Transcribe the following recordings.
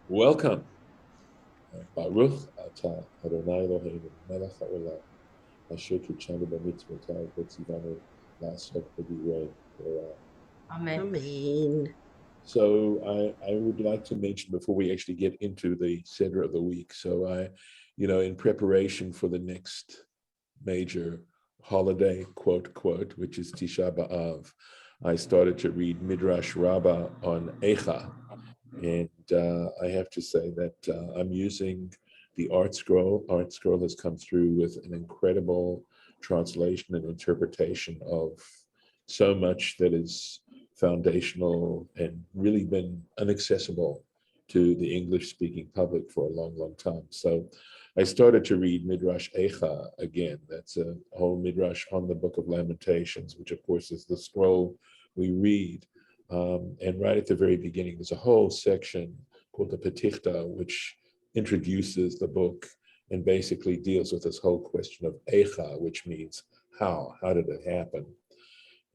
Welcome. Baruch atah Adonai Eloheinu melech haolam asher kitshanu b'mitzvotav v'tzivanu la'asot b'divrei Torah. Amen. So I would like to mention before we actually get into the Seder of the week. So in preparation for the next major holiday, quote, which is Tisha B'Av, I started to read Midrash Rabbah on Eicha. And I have to say that I'm using the Art Scroll. Art Scroll has come through with an incredible translation and interpretation of so much that is foundational and really been inaccessible to the English-speaking public for a long, long time. So I started to read Midrash Eicha again. That's a whole Midrash on the Book of Lamentations, which of course is the scroll we read. And right at the very beginning, there's a whole section called the Petichta, which introduces the book and basically deals with this whole question of Eicha, which means how did it happen?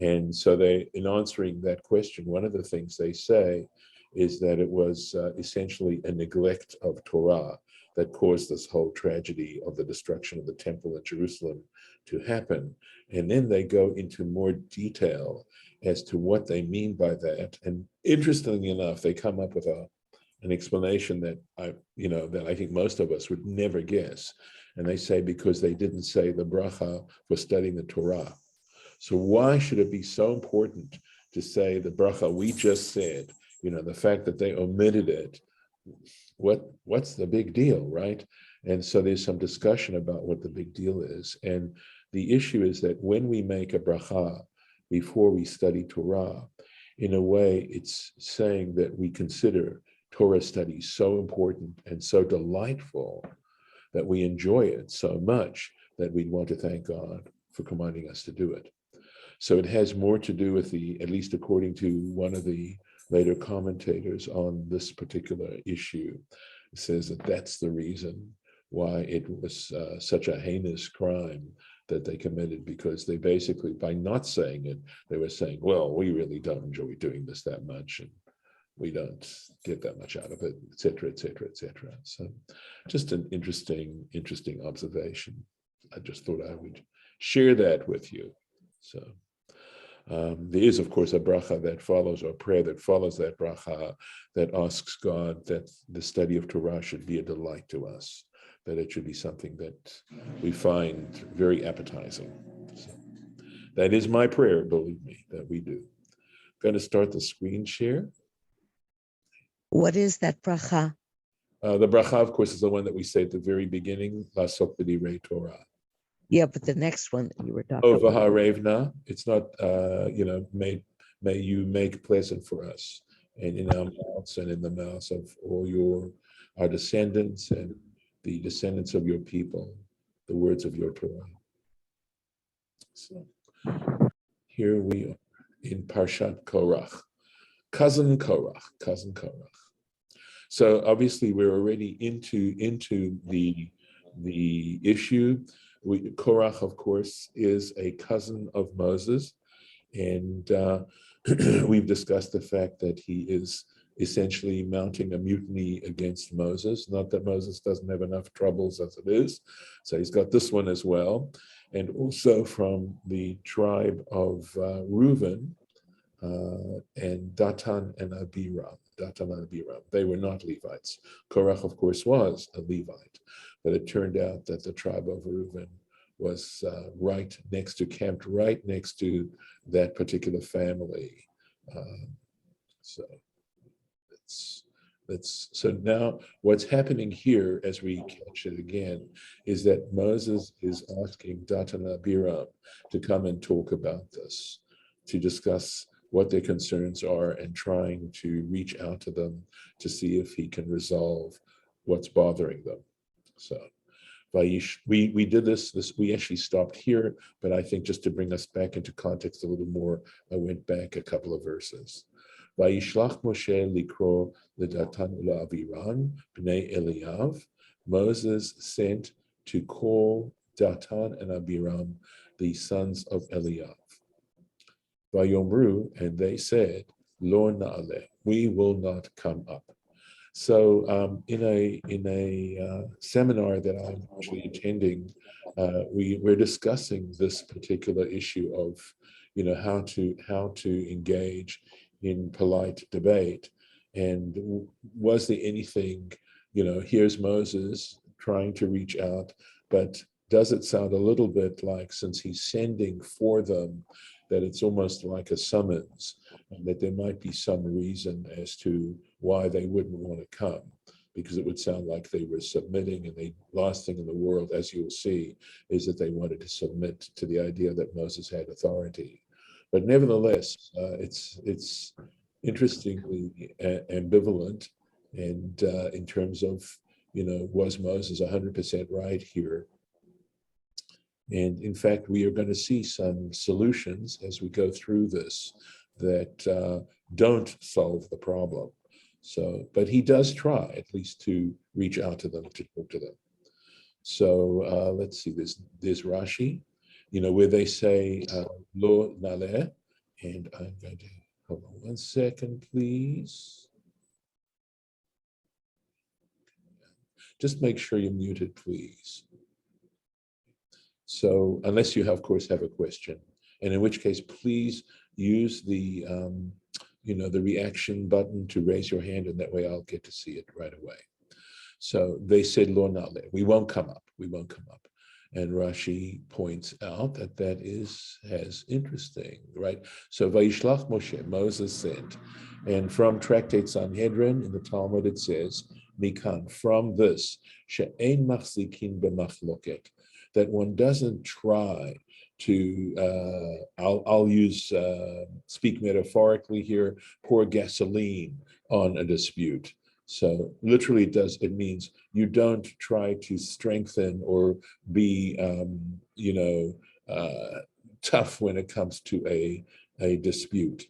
And so in answering that question, one of the things they say is that it was essentially a neglect of Torah that caused this whole tragedy of the destruction of the temple in Jerusalem to happen. And then they go into more detail as to what they mean by that. And interestingly enough, they come up with an explanation that I think most of us would never guess. And they say because they didn't say the bracha for studying the Torah. So why should it be so important to say the bracha we just said? The fact that they omitted it, what's the big deal, right? And so there's some discussion about what the big deal is. And the issue is that when we make a bracha before we study Torah, in a way, it's saying that we consider Torah study so important and so delightful that we enjoy it so much that we want to thank God for commanding us to do it. So it has more to do with at least according to one of the later commentators on this particular issue, says that that's the reason why it was such a heinous crime that they committed, because they basically, by not saying it, they were saying, well, we really don't enjoy doing this that much, and we don't get that much out of it, et cetera, et cetera, et cetera. So just an interesting observation. I just thought I would share that with you. So there is, of course, a bracha that follows, or a prayer that follows that bracha, that asks God that the study of Torah should be a delight to us, that it should be something that we find very appetizing. So that is my prayer, believe me, that we do. I'm going to start the screen share. What is that bracha? The bracha, of course, is the one that we say at the very beginning, La'asok b'divrei Torah. Yeah, but the next one you were talking about. V'harevna, it's not, may you make pleasant for us, and in our mouths and in the mouths of all our descendants and the descendants of your people, the words of your Torah. So here we are in Parshat Korach, cousin Korach. So obviously we're already into the issue. Korach, of course, is a cousin of Moses, and we've discussed the fact that he is essentially mounting a mutiny against Moses. Not that Moses doesn't have enough troubles as it is, so he's got this one as well. And also from the tribe of Reuben and Dathan and Abiram. They were not Levites. Korach, of course, was a Levite, but it turned out that the tribe of Reuben was camped right next to that particular family. So now what's happening here, as we catch it again, is that Moses is asking Dathan and Abiram to come and talk about this, to discuss what their concerns are and trying to reach out to them to see if he can resolve what's bothering them. So we did this, we actually stopped here, but I think just to bring us back into context a little more, I went back a couple of verses. Vayishlach Moshe likro leDatan uLaAbiram bnei Eliav. Moses sent to call Dathan and Abiram, the sons of Eliav. Vayomru, and they said, Lo na'aleh, We will not come up. So in a seminar that I'm actually attending, we're discussing this particular issue of, how to engage in polite debate, and was there anything, here's Moses trying to reach out, but does it sound a little bit like, since he's sending for them, that it's almost like a summons, and that there might be some reason as to why they wouldn't want to come, because it would sound like they were submitting, and the last thing in the world, as you'll see, is that they wanted to submit to the idea that Moses had authority. But nevertheless, it's interestingly ambivalent, and in terms of, was Moses 100% right here? And in fact, we are going to see some solutions as we go through this that don't solve the problem. So, but he does try at least to reach out to them, to talk to them. So let's see, there's Rashi, where they say lo naleh, and I'm going to, hold on 1 second, please. Just make sure you're muted, please. So unless you, of course, have a question, and in which case, please use the the reaction button to raise your hand, and that way I'll get to see it right away. So they said, Lo nale, we won't come up, we won't come up. And Rashi points out that has interesting, right? So Vayishlach Moshe, Moses sent, and from Tractate Sanhedrin in the Talmud it says, Mikan, from this, she'ein machzikin b'machloket, that one doesn't try to, I'll use, speak metaphorically here, pour gasoline on a dispute. So literally it means you don't try to strengthen or be, tough when it comes to a dispute.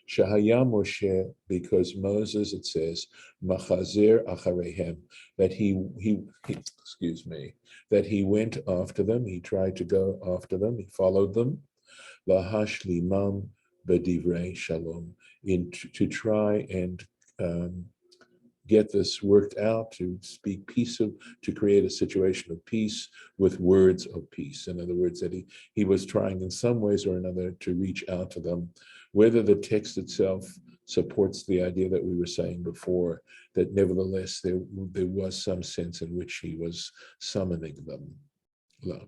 Shahaya Moshe, because Moses, it says, Machazer Acharehem, that he that he went after them, he tried to go after them, he followed them, Lahash Limam Bedivrei Shalom, to try and get this worked out, to speak to create a situation of peace with words of peace. In other words, that he was trying in some ways or another to reach out to them, whether the text itself supports the idea that we were saying before, that nevertheless there was some sense in which he was summoning them.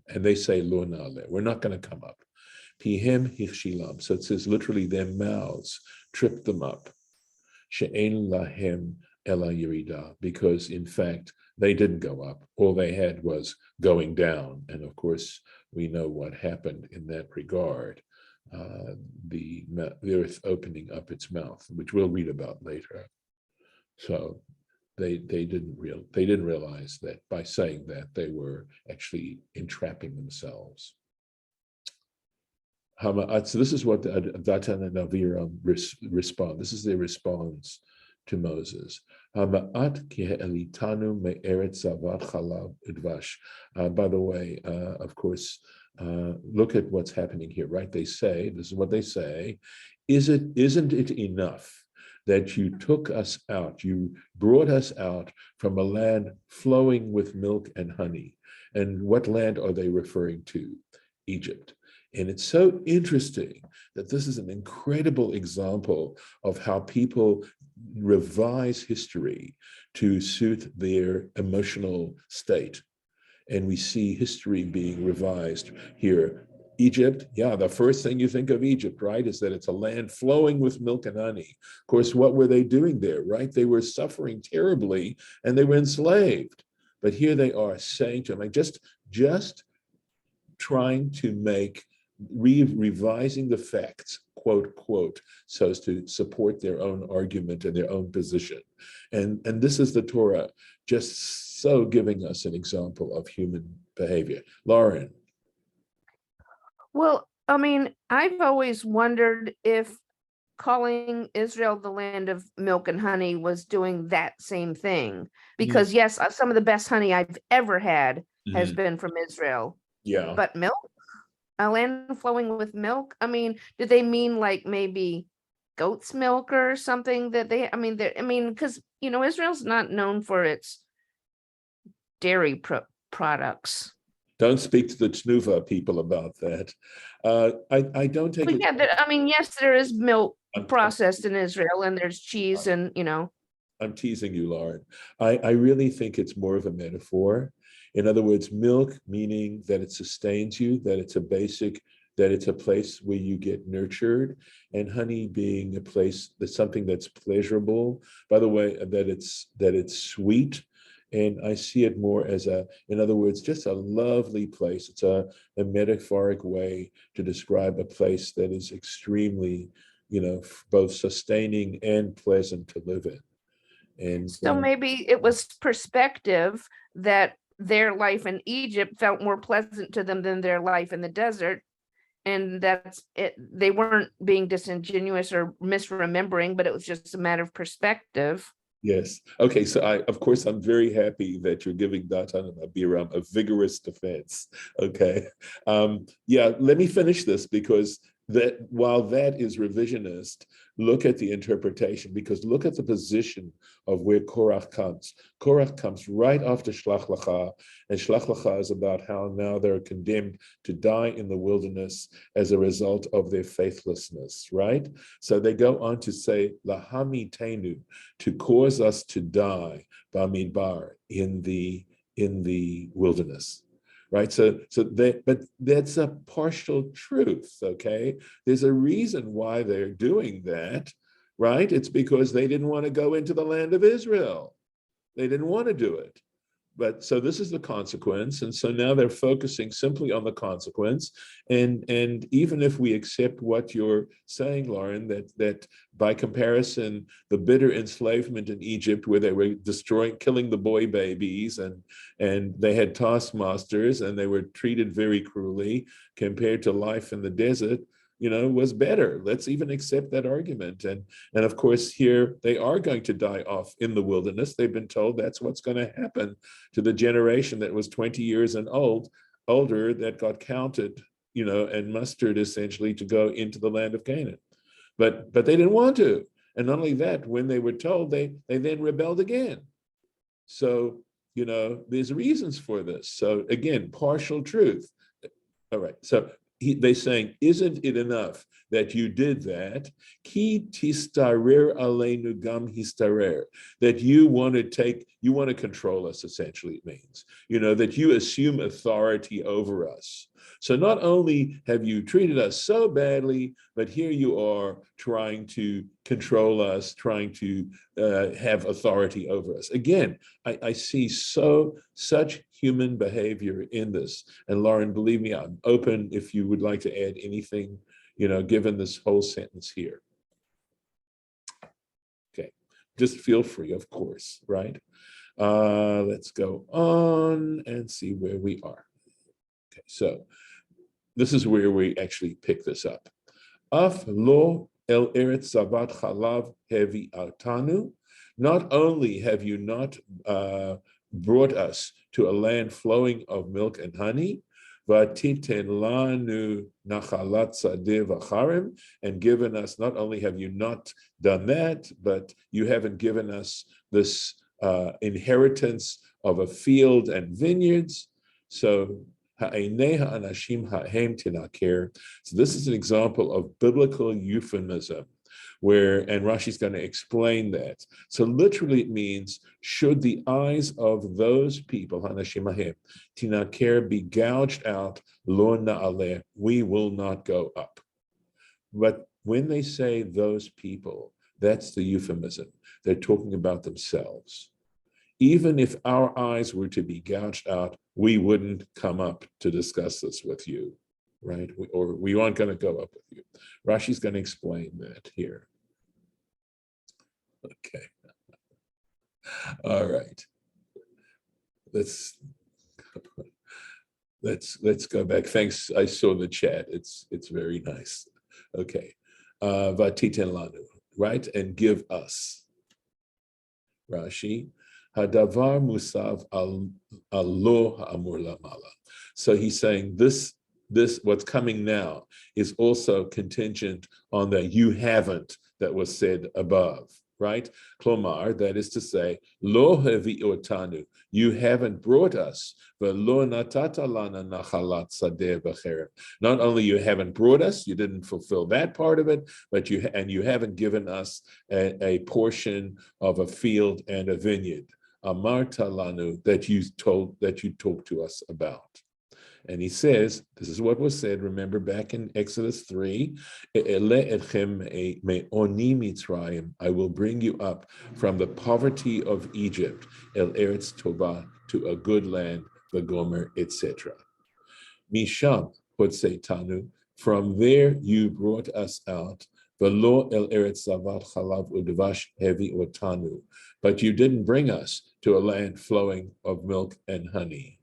And they say, Lo nale, we're not going to come up. Pihem hichshilam. So it says literally their mouths tripped them up. She'en lahem ela yirida, because in fact they didn't go up. All they had was going down. And of course, we know what happened in that regard. The earth opening up its mouth, which we'll read about later. So they didn't realize that by saying that they were actually entrapping themselves. So this is what Dathan and Abiram respond. This is their response to Moses. By the way, of course, look at what's happening here, right? This is what they say, isn't it enough that you took us out, you brought us out from a land flowing with milk and honey? And what land are they referring to? Egypt. And it's so interesting that this is an incredible example of how people revise history to suit their emotional state. And we see history being revised here. Egypt, yeah, the first thing you think of Egypt, right, is that it's a land flowing with milk and honey. Of course, what were they doing there, right? They were suffering terribly and they were enslaved. But here they are saying to them, like, just trying to make, revising the facts, quote, so as to support their own argument and their own position. And this is the Torah, just so giving us an example of human behavior. Lauren. Well, I mean, I've always wondered if calling Israel the land of milk and honey was doing that same thing. Because yes, some of the best honey I've ever had has been from Israel. Yeah. But milk? A land flowing with milk? I mean, did they mean like maybe goat's milk or something that because Israel's not known for its dairy products. Don't speak to the Tnuva people about that. I don't take it. Yes, there is milk processed in Israel, and there's cheese, and I'm teasing you, Lauren. I really think it's more of a metaphor. In other words, milk meaning that it sustains you, that it's a place where you get nurtured, and honey being a place that's something that's pleasurable. By the way, that it's sweet. And I see it more as in other words, just a lovely place. It's a metaphoric way to describe a place that is extremely, both sustaining and pleasant to live in. And so maybe it was perspective that their life in Egypt felt more pleasant to them than their life in the desert. And that's it. They weren't being disingenuous or misremembering, but it was just a matter of perspective. Yes. Okay. So of course, I'm very happy that you're giving Dathan and Abiram a vigorous defense. Okay. Yeah. Let me finish this, because that while that is revisionist, look at the interpretation, because look at the position of where Korach comes. Korach comes right after Shlach Lecha, and Shlach Lecha is about how now they're condemned to die in the wilderness as a result of their faithlessness, right? So they go on to say, Lahami Tenu, to cause us to die, Bamidbar, in the wilderness. Right, but that's a partial truth. Okay, there's a reason why they're doing that, right? It's because they didn't want to go into the land of Israel. They didn't want to do it. But so this is the consequence, and so now they're focusing simply on the consequence. And even if we accept what you're saying, Lauren, that by comparison, the bitter enslavement in Egypt, where they were killing the boy babies, and they had taskmasters, and they were treated very cruelly, compared to life in the desert, was better. Let's even accept that argument. And of course, here they are going to die off in the wilderness. They've been told that's what's going to happen to the generation that was 20 years and older, that got counted, and mustered essentially to go into the land of Canaan. But they didn't want to. And not only that, when they were told, they then rebelled again. So, there's reasons for this. So again, partial truth. All right. So they're saying, isn't it enough that you did that? Ki tistarer aleinu gam histarer. That you want to control us, essentially it means. That you assume authority over us. So not only have you treated us so badly, but here you are trying to control us, trying to have authority over us. Again, I see such human behavior in this. And Lauren, believe me, I'm open if you would like to add anything, given this whole sentence here. Okay, just feel free, of course, right? Let's go on and see where we are. Okay, so this is where we actually pick this up. Af lo el eretz zavat chalav hevi altanu. Not only have you not brought us to a land flowing of milk and honey, vatiten lanu nachalat sadeh v'charim, and given us, not only have you not done that, but you haven't given us this inheritance of a field and vineyards. So so this is an example of biblical euphemism, and Rashi's going to explain that. So literally it means, should the eyes of those people, hanashim hahem, tinaker, be gouged out, lo na'aleh, we will not go up. But when they say those people, that's the euphemism. They're talking about themselves. Even if our eyes were to be gouged out, we wouldn't come up to discuss this with you, right? We aren't going to go up with you. Rashi's going to explain that here. Okay. All right. Let's go back. Thanks. I saw the chat. It's very nice. Okay. Vatiten lanu, right? And give us. Rashi. Hadavar musav alo ha'amur lamala. So he's saying this what's coming now is also contingent on that you haven't that was said above, right? Klomar, that is to say, lo hevi'otanu, you haven't brought us. V'lo natata lana nachalat sadeh b'cherem. Not only you haven't brought us, you didn't fulfill that part of it, but you haven't given us a portion of a field and a vineyard. Amarta lanu, that you talked to us about. And he says, this is what was said, remember back in Exodus 3, I will bring you up from the poverty of Egypt, El Eretz Tovah, to a good land, the Gomer, etc. Misham, Tanu, from there you brought us out, Velo El Eretz Zavat Chalav Udvash Hevi Otanu, but you didn't bring us to a land flowing of milk and honey.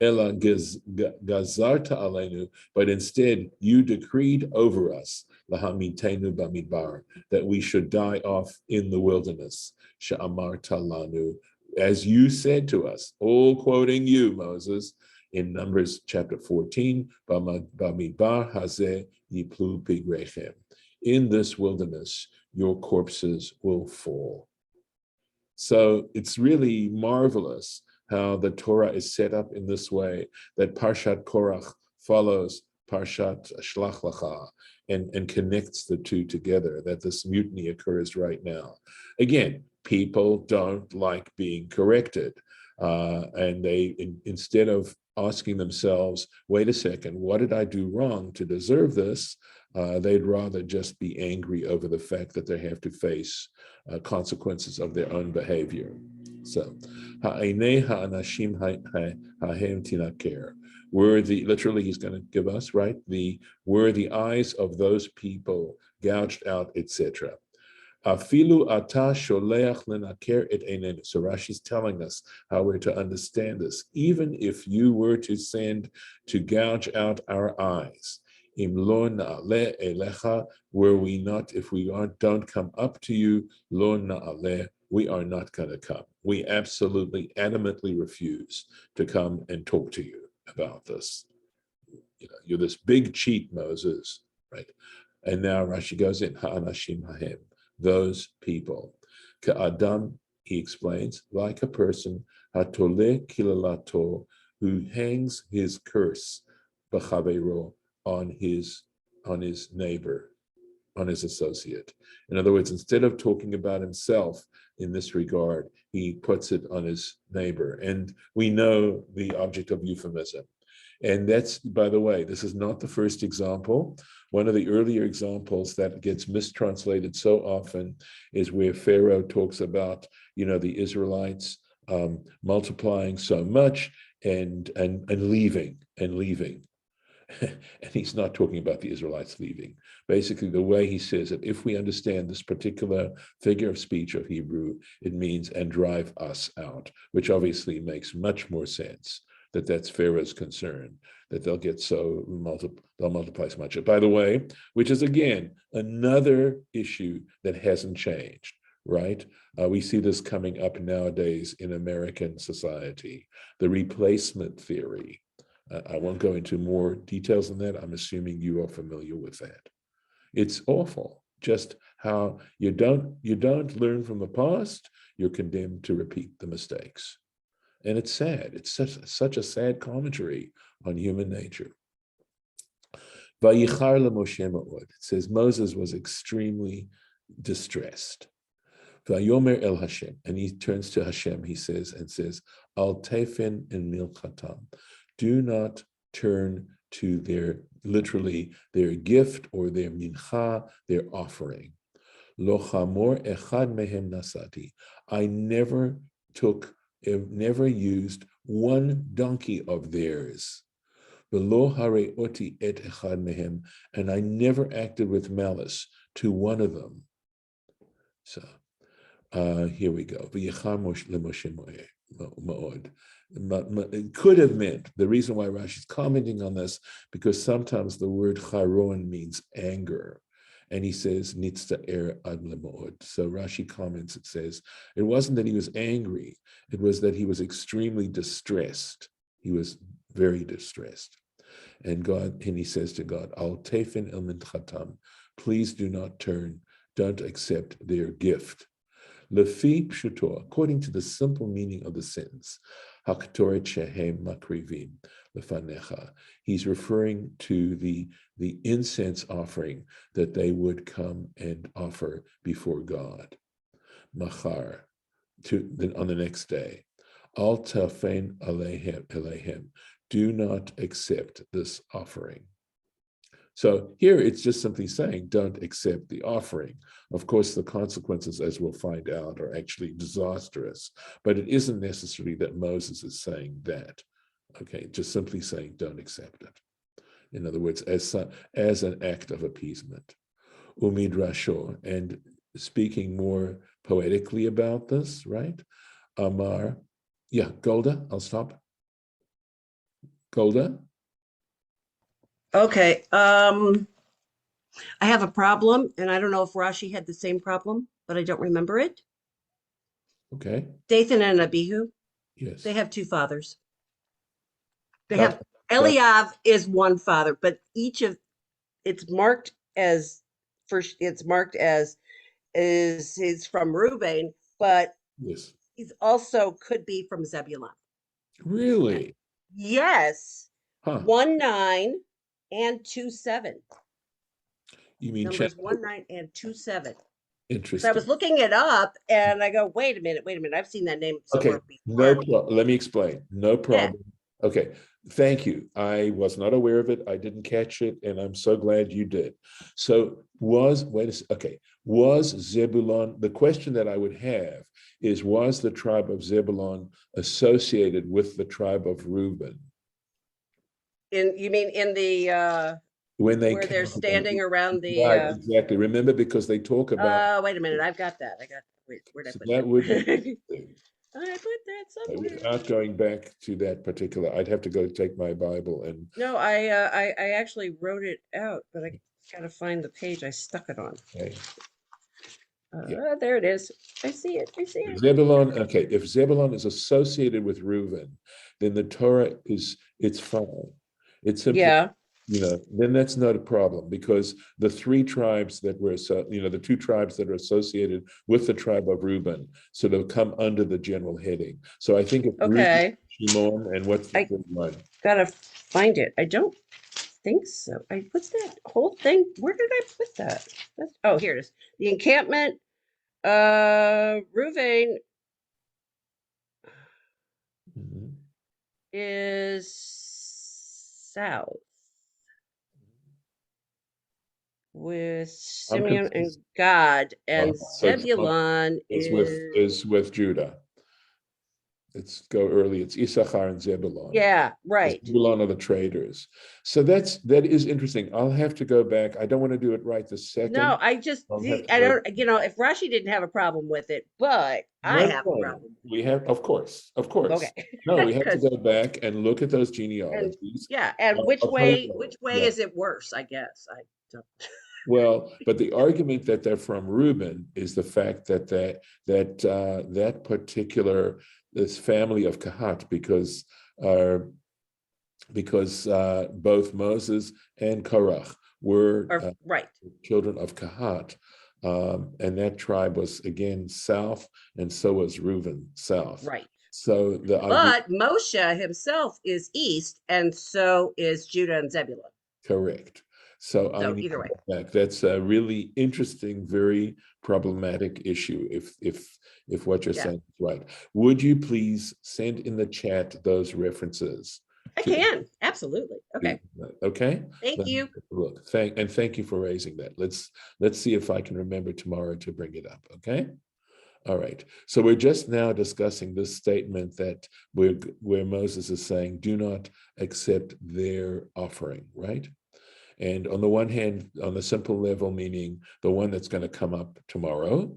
Ela gazarta alenu, but instead you decreed over us, lahamitenu bamidbar, that we should die off in the wilderness. Sha'amarta lanu, as you said to us, all quoting you, Moses, in Numbers chapter 14, bamidbar hazeh yiplu pigrechem. In this wilderness, your corpses will fall. So it's really marvelous how the Torah is set up in this way, that Parshat Korach follows Parshat Shlach Lecha and connects the two together, that this mutiny occurs right now. Again, people don't like being corrected. And they, instead of asking themselves, wait a second, what did I do wrong to deserve this? They'd rather just be angry over the fact that they have to face consequences of their own behavior. So, literally he's going to give us, right? Were the eyes of those people gouged out, etc. Afilu ata sholeach lenaker et einenu. So Rashi's telling us how we're to understand this. Even if you were to send to gouge out our eyes, im lo na'aleh elecha, were we not, if we don't come up to you, lo na'aleh, we are not going to come. We absolutely, adamantly refuse to come and talk to you about this. You know, you're this big cheat, Moses, right? And now Rashi goes in, ha'anashim hahem, those people. Ka'adam, he explains, like a person, hatole kilalato, who hangs his curse, b'chavero, on his neighbor, on his associate. In other words, instead of talking about himself in this regard, he puts it on his neighbor. And we know the object of euphemism. And that's, by the way, this is not the first example. One of the earlier examples that gets mistranslated so often is where Pharaoh talks about, the Israelites multiplying so much and leaving. And he's not talking about the Israelites leaving. Basically, the way he says it, if we understand this particular figure of speech of Hebrew, it means and drive us out, which obviously makes much more sense that that's Pharaoh's concern, that they'll get they'll multiply so much. By the way, which is again, another issue that hasn't changed, right? We see this coming up nowadays in American society, the replacement theory. I won't go into more details on that. I'm assuming you are familiar with that. It's awful, just how you don't learn from the past, you're condemned to repeat the mistakes. And it's sad. It's such a sad commentary on human nature. Vayichar leMoshe ma'od. It says Moses was extremely distressed. Vayomer el Hashem, and he turns to Hashem. He says, Al tefen en milchatam. Do not turn to their gift or their mincha, their offering. Lo chamor echad mehem nasati. I never used one donkey of theirs. V'lo hareoti et echad mehem, and I never acted with malice to one of them. So here we go. V'yichar leMoshe ma'od. It could have meant, the reason why Rashi is commenting on this, because sometimes the word charon means anger. And he says, nitzta er ad le'ma'od. So Rashi comments, it says, it wasn't that he was angry, it was that he was extremely distressed. He was very distressed. And he says to God, al tefen el minchatam, please do not turn don't accept their gift. Lefi pshuto, according to the simple meaning of the sentence, haktoret shehem makrivim lefanecha. He's referring to the incense offering that they would come and offer before God. Machar, on the next day. Al tafein alehem, do not accept this offering. So here it's just simply saying, don't accept the offering. Of course, the consequences, as we'll find out, are actually disastrous, but it isn't necessarily that Moses is saying that. Okay, just simply saying, don't accept it. In other words, as an act of appeasement. Umidrasho, and speaking more poetically about this, right? Amar, yeah, Golda, I'll stop. Golda? Okay, I have a problem, and I don't know if Rashi had the same problem, but I don't remember it. Okay. Dathan and Abihu, Yes. they have two fathers. They That- have Eliav is one father, but each of it's marked as first. It's marked as is from Reuben, but Yes. he's also could be from Zebulun. Really? Yes, Huh. 1:9 and 2:7. You mean Numbers 1:9 and 2:7. So interesting. I was looking it up and I go, wait a minute. I've seen that name somewhere Okay, before. no problem. Let me explain. No problem. Okay, thank you. I was not aware of it. I didn't catch it, and I'm so glad you did. So was Zebulun, the question that I would have is, was the tribe of Zebulun associated with the tribe of Reuben? You mean in the When they where they're counted them? standing around the Right, exactly. Remember, because they talk about wait a minute, I've got that. Wait, where'd I so put that that? would be I put that somewhere. without going back to that particular, I'd have to go take my Bible and No, I actually wrote it out, but I gotta find the page I stuck it on. okay. There it is. I see it. Zebulon, okay, if Zebulon is associated with Reuben, then the Torah it's fine. It's simply, Yeah. then that's not a problem, because the three tribes that were, the two tribes that are associated with the tribe of Reuben sort of come under the general heading. So I think it's Reuben, Okay. Shimon, and what's the I- third one? Gotta find it. I don't think so. I put that whole thing. Where did I put that? Oh, here it is. The encampment. Reuven Mhm. is south with I'm Simeon and confused. Gad, and So it's not- Zebulun is with Judah. Let's go early. It's Issachar and Zebulon. yeah, right. Zebulon are the traders. So that is interesting. I'll have to go back. I don't want to do it right this second. No, I just I'll have to I go- don't, if Rashi didn't have a problem with it, but I No, have a problem. We have, of course. Okay. No, we have to 'Cause- go back and look at those And genealogies. yeah, and I'll which tell you way what, which way yeah. is it worse? I guess I don't. Well, but the argument that they're from Reuben is the fact that that particular this family of Kahat, because both Moses and Korach were Right. children of Kahat, and that tribe was again south, and so was Reuben south. Right. So the idea, But Moshe himself is east, and so is Judah and Zebulun. correct. So I So need either to way. go back. That's a really interesting, very problematic issue. If what you're Yeah. saying is right, would you please send in the chat those references? I can, absolutely. Okay. Okay. Thank Let me you. take a look. Thank you for raising that. Let's see if I can remember tomorrow to bring it up. Okay. All right. So we're just now discussing this statement that where Moses is saying, do not accept their offering, right? And on the one hand, on the simple level, meaning the one that's going to come up tomorrow,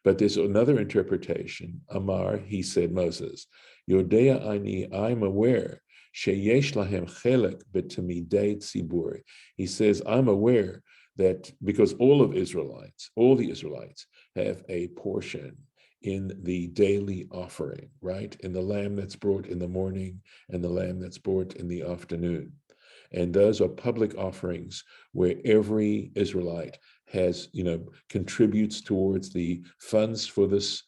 but there's another interpretation. Amar, he said, Moses, Yodea ani, I'm aware, sheyesh lahem chelek b'tamidei tzibur. He says, I'm aware that because all the Israelites have a portion in the daily offering, right? In the lamb that's brought in the morning and the lamb that's brought in the afternoon. And those are public offerings where every Israelite has, contributes towards the funds for this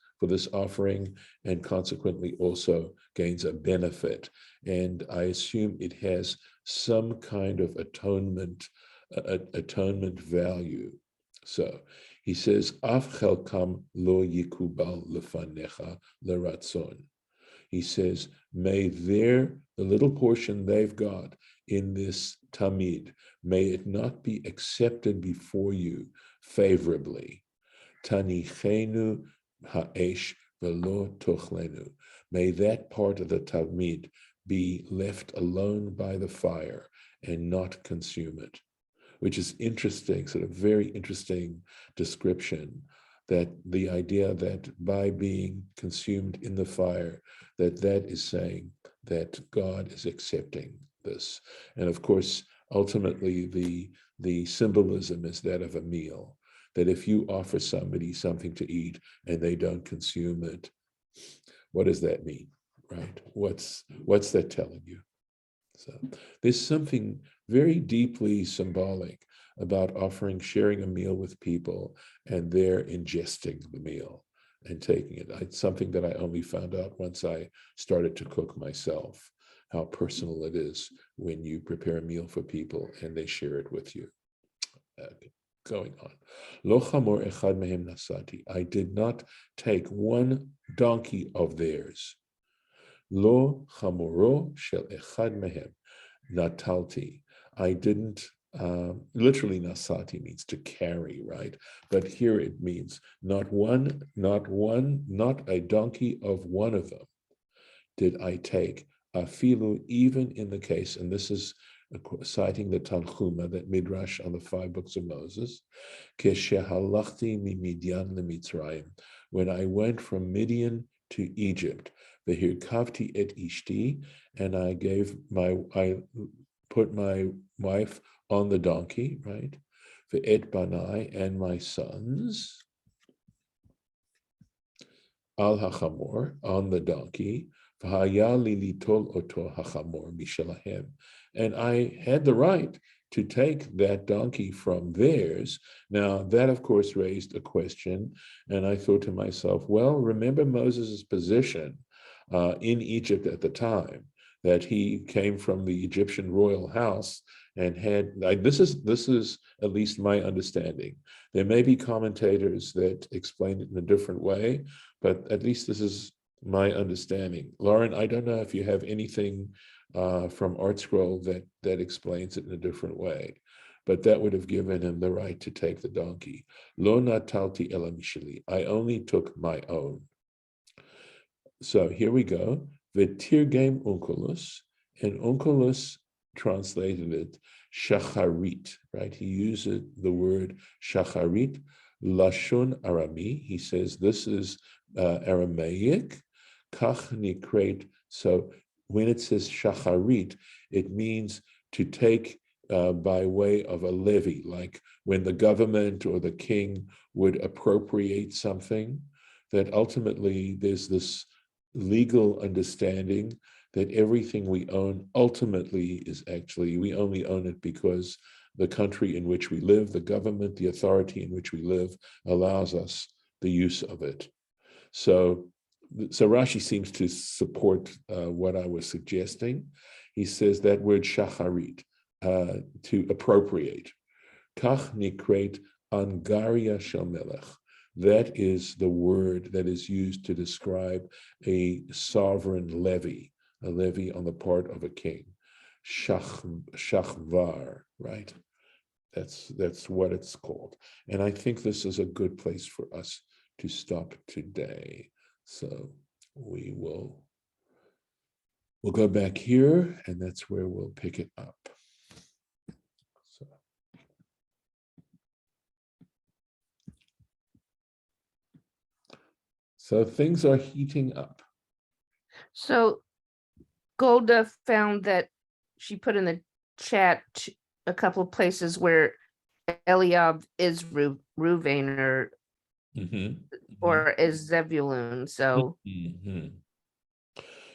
offering, and consequently also gains a benefit. And I assume it has some kind of atonement value. So he says, Af chelkam lo yikubal lefanecha leratzon. He says, may the little portion they've got in this tamid, may it not be accepted before you favorably. Tanichenu ha'esh velo tochlenu. May that part of the tamid be left alone by the fire and not consume it, which is interesting, sort of very interesting description, that the idea that by being consumed in the fire, that is saying that God is accepting this. And of course, ultimately, the symbolism is that of a meal, that if you offer somebody something to eat and they don't consume it, what does that mean, right? What's that telling you? So there's something very deeply symbolic about sharing a meal with people, and they're ingesting the meal and taking it. It's something that I only found out once I started to cook myself, how personal it is when you prepare a meal for people and they share it with you. Going on. Lo chamor echad mehem nasati. I did not take one donkey of theirs. Lo chamoro shel echad mehem natalti. I didn't, literally nasati means to carry, right? But here it means not a donkey of one of them did I take. Afilu, even in the case, and this is citing the Tanchuma, that Midrash on the 5 books of Moses, Keshehalachti mimidyan lemitzrayim, when I went from Midian to Egypt, vehirkavti et ishti, and I put my wife on the donkey, right? Ve'et banai, and my sons, al hachamor, on the donkey, and I had the right to take that donkey from theirs. Now, that, of course, raised a question, and I thought to myself, well, remember Moses' position in Egypt at the time, that he came from the Egyptian royal house and had, this is at least my understanding. There may be commentators that explain it in a different way, but at least this is my understanding. Lauren, I don't know if you have anything from ArtScroll that explains it in a different way, but that would have given him the right to take the donkey. Lo natalti ela misheli. I only took my own. So here we go. V'tirgem Onkelos, and Onkelos translated it shacharit, right? He uses the word shacharit, lashon Arami. He says this is Aramaic. Kach nikret. So when it says shacharit, it means to take by way of a levy, like when the government or the king would appropriate something, that ultimately there's this legal understanding that everything we own ultimately is actually, we only own it because the country in which we live, the government, the authority in which we live allows us the use of it. So Rashi seems to support what I was suggesting. He says that word shacharit, to appropriate. Kach nikret angaria shel melech. That is the word that is used to describe a sovereign levy, a levy on the part of a king. Shachvar, right? That's what it's called. And I think this is a good place for us to stop today. So we'll go back here, and that's where we'll pick it up. So things are heating up. So Golda found that she put in the chat a couple of places where Eliab is Reuven or is Zebulun. So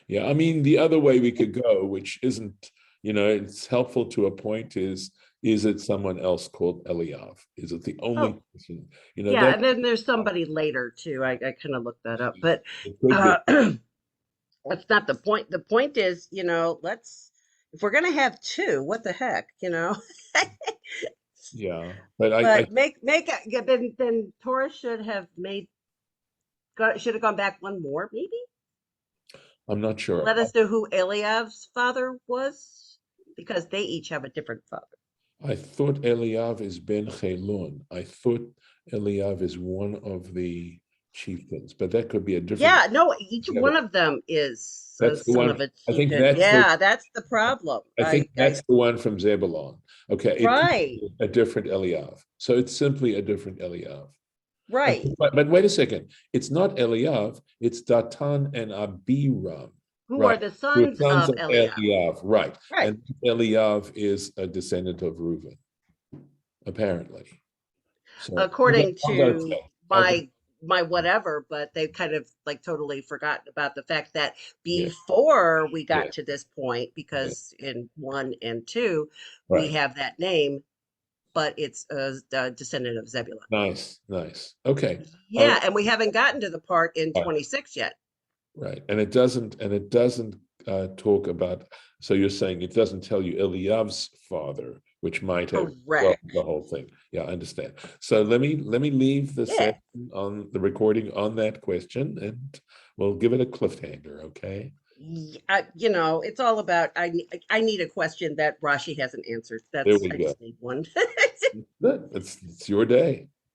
yeah, I mean, the other way we could go, which isn't, it's helpful to a point, is is it someone else called Eliav? Is it the only Oh. person? You know, Yeah, that and then there's somebody later too. I kind of looked that up, but it could be. that's not the point. The point is, if we're gonna have two, what the heck, Yeah, but But then Torah should have gone back one more, maybe, I'm not to sure. let us know who Eliav's father was, because they each have a different father. I thought Eliav is Ben Chelon. I thought Eliav is one of the chieftains, but that could be a different. Yeah, no, each Yeah, one of them is a that's the son one. of a I think chieftain. that's Yeah, that's the problem. I think that's the one from Zebulon. Okay, it could Right, be a different Eliav. So it's simply a different Eliav. right. But wait a second. It's not Eliav. It's Dathan and Abiram. Who Right. are the Who are sons sons of of Eliav? Eliav. Right. Right. And Eliav is a descendant of Reuben, apparently. So According I'll go to check. I'll go- my whatever, but they've kind of like totally forgotten about the fact that Yeah. before we got Yeah. to this point, because in 1 and 2 we Right. have that name, but it's a descendant of Zebulun. Nice. Okay. Yeah, and we haven't gotten to the part in Right. 26 yet. Right. And it doesn't talk about, so you're saying it doesn't tell you Eliav's father, which might have Correct. the whole thing. Yeah, I understand. So let me leave the Yeah. session on the recording on that question, and we'll give it a cliffhanger, okay? It's all about I need a question that Rashi hasn't answered. There we I go. just need one. It's your day.